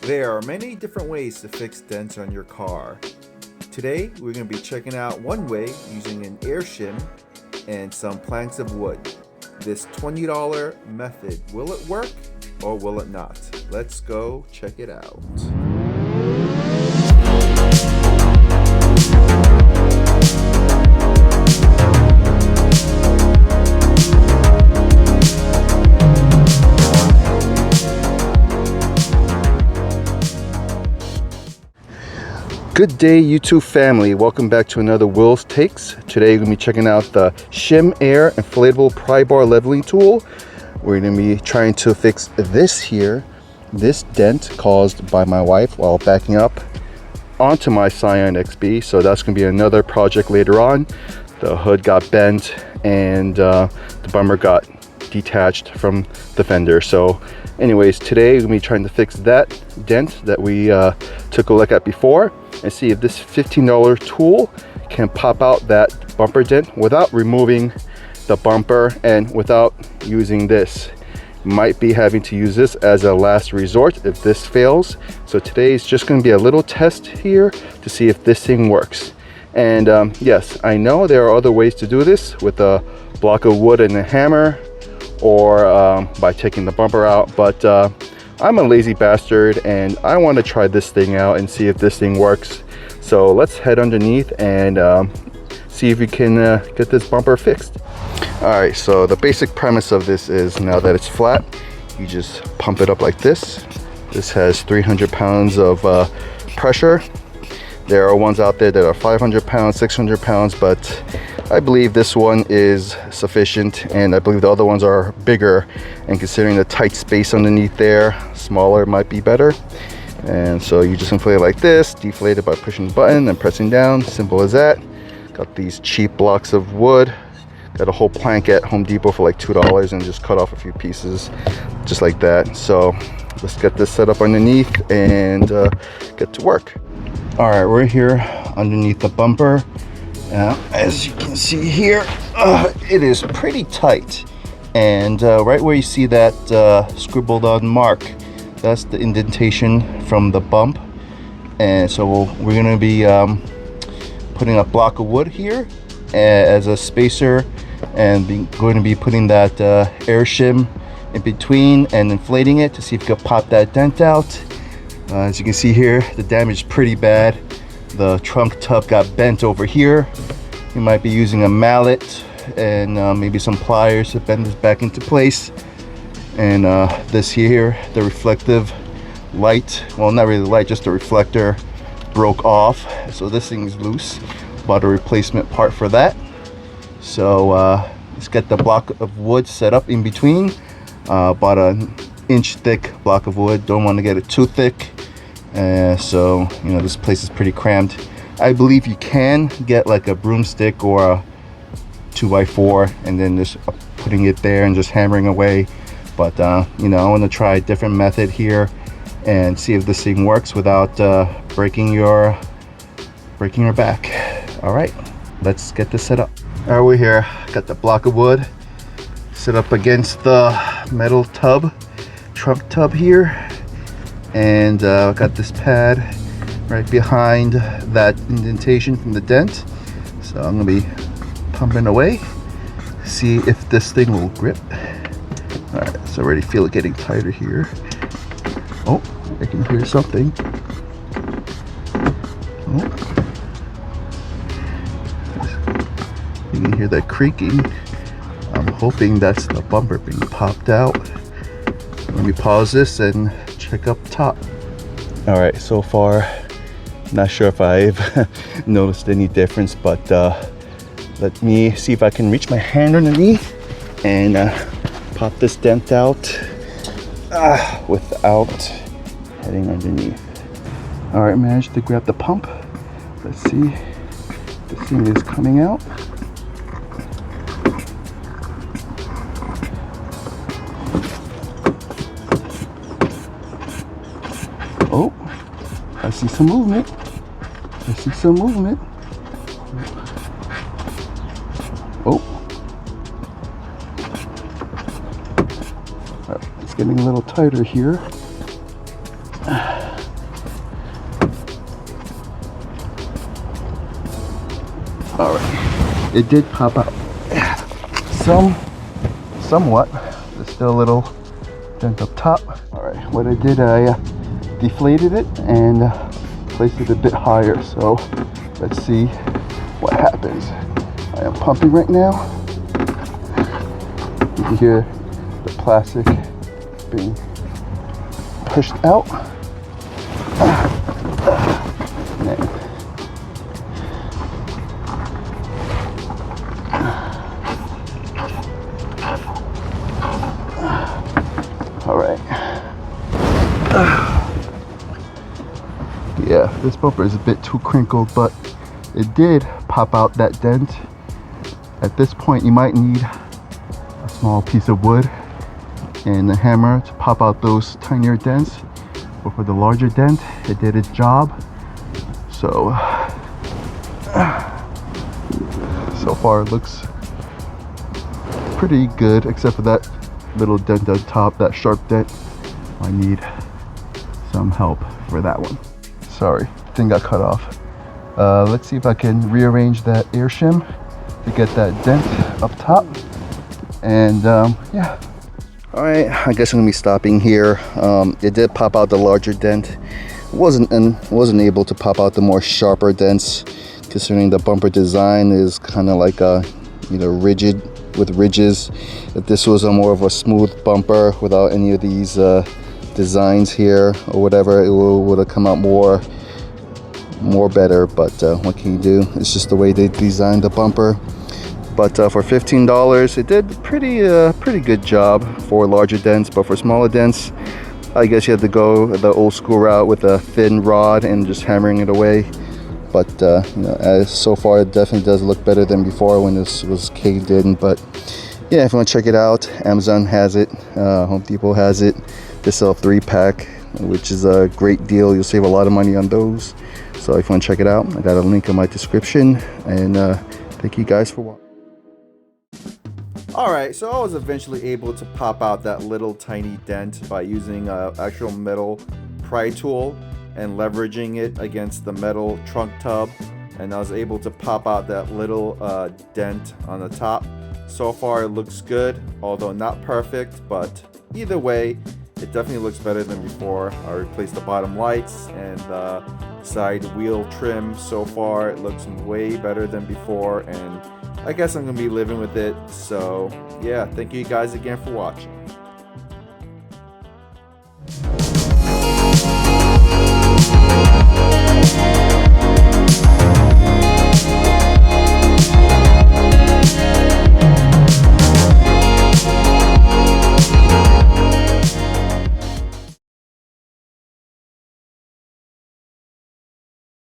There are many different ways to fix dents on your car. Today, we're going to be checking out one way using an Air Shim and some planks of wood. This $20 method, will it work or will it not? Let's go check it out. Good day, YouTube family. Welcome back to another Will's Takes. Today we're going to be checking out the Shim Air Inflatable Pry Bar Leveling Tool. We're going to be trying to fix this dent caused by my wife while backing up onto my Scion XB. So that's going to be another project later on. The hood got bent and the bumper got detached from the fender. So anyways, today we're going to be trying to fix that dent that we took a look at before and see if this $15 tool can pop out that bumper dent without removing the bumper and without using this. Might be having to use this as a last resort if this fails. So today is just going to be a little test here to see if this thing works. And yes, I know there are other ways to do this with a block of wood and a hammer, or by taking the bumper out, but I'm a lazy bastard and I want to try this thing out and see if this thing works. So let's head underneath and see if we can get this bumper fixed. Alright, so the basic premise of this is, now that it's flat, you just pump it up like this. This has 300 pounds of pressure. There are ones out there that are 500 pounds, 600 pounds, but I believe this one is sufficient, and I believe the other ones are bigger, and considering the tight space underneath there, smaller might be better. And so you just inflate it like this, deflate it by pushing the button and pressing down, simple as that. Got these cheap blocks of wood, got a whole plank at Home Depot for like $2 and just cut off a few pieces just like that. So let's get this set up underneath and get to work. All right, we're here underneath the bumper. As you can see here, it is pretty tight, and right where you see that scribbled on mark, that's the indentation from the bump. And so we're going to be putting a block of wood here as a spacer, and going to be putting that Air Shim in between and inflating it to see if we can pop that dent out. As you can see here, the damage is pretty bad. The trunk tub got bent over here. You might be using a mallet and maybe some pliers to bend this back into place. And this here, the reflective light, well, not really light, just the reflector broke off. So this thing is loose. Bought a replacement part for that. So let's get the block of wood set up in between. Bought an inch thick block of wood. Don't want to get it too thick. So you know, this place is pretty cramped. I believe you can get like a broomstick or a 2x4 and then just putting it there and just hammering away, but you know, I want to try a different method here and see if this thing works without breaking your back. All right, let's get this set up. All right, we're here, got the block of wood set up against the metal tub, trunk tub here. And got this pad right behind that indentation from the dent. So I'm gonna be pumping away, see if this thing will grip. All right, so I already feel it getting tighter here. Oh, I can hear something. Oh. You can hear that creaking. I'm hoping that's the bumper being popped out. Let me pause this and check up top. All right, so far not sure if I've noticed any difference, but let me see if I can reach my hand underneath and pop this dent out without heading underneath. All right, managed to grab the pump. Let's see if this thing is coming out. Oh, I see some movement. I see some movement. Oh. It's getting a little tighter here. All right, it did pop out somewhat. There's still a little dent up top. All right, what I did, I deflated it and placed it a bit higher. So let's see what happens. I am pumping right now. You can hear the plastic being pushed out. Man. All right. Yeah, this bumper is a bit too crinkled, but it did pop out that dent. At this point, you might need a small piece of wood and a hammer to pop out those tinier dents. But for the larger dent, it did its job. So far it looks pretty good, except for that little dent on top, that sharp dent. I need some help for that one. Sorry, thing got cut off. Let's see if I can rearrange that air shim to get that dent up top. And yeah. All right, I guess I'm gonna be stopping here. It did pop out the larger dent. Wasn't able to pop out the more sharper dents, considering the bumper design is kind of like a, you know, rigid with ridges. If this was a more of a smooth bumper without any of these designs here or whatever, it would have come out more better. But what can you do? It's just the way they designed the bumper. But for $15, it did pretty good job for larger dents. But for smaller dents, I guess you had to go the old school route with a thin rod and just hammering it away. But you know, as so far, it definitely does look better than before when this was caved in. But yeah, if you want to check it out, Amazon has it, Home Depot has it. They sell a 3-pack, which is a great deal. You'll save a lot of money on those. So if you want to check it out, I got a link in my description. And thank you guys for watching. Alright, so I was eventually able to pop out that little tiny dent by using an actual metal pry tool and leveraging it against the metal trunk tub, and I was able to pop out that little dent on the top. So far it looks good, although not perfect, but either way it definitely looks better than before. I replaced the bottom lights and the side wheel trim. So far it looks way better than before, and I guess I'm gonna be living with it. So yeah, thank you guys again for watching.